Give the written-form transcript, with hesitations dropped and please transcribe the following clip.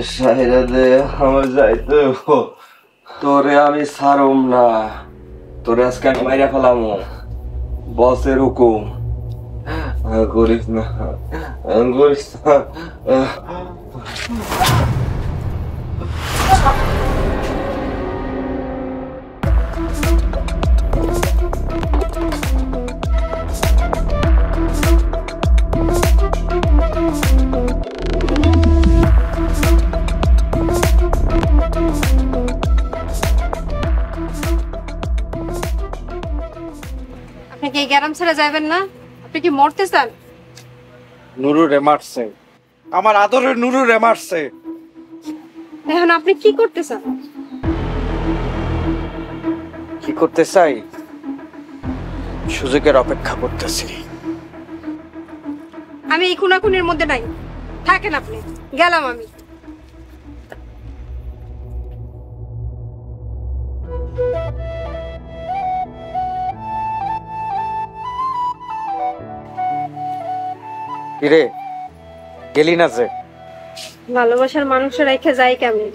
সাইরা দে, আমার যাইতে হইব। তোরে আমি ছাড়ুম না, তোরে আজকে আমি মাইরা ফেলামু। বসের হুকুম। করিস না, করিস না। আপনি কি গ্যারাম ছেড়ে যাবেন না? আপনি কি মরতে চান? নুরুরে মারছে, আমার আদরের নুরুরে মারছে। এখন আপনি কি করতে চান? কি করতে চাই? সুযোগের অপেক্ষা করতেছি। আমি এই খুনাখুনির মধ্যে নাই, থাকেন আপনি, গেলাম আমি। কিরে, গেলি না যে? ভালোবাসার মানুষের রেখে যাই কেমন?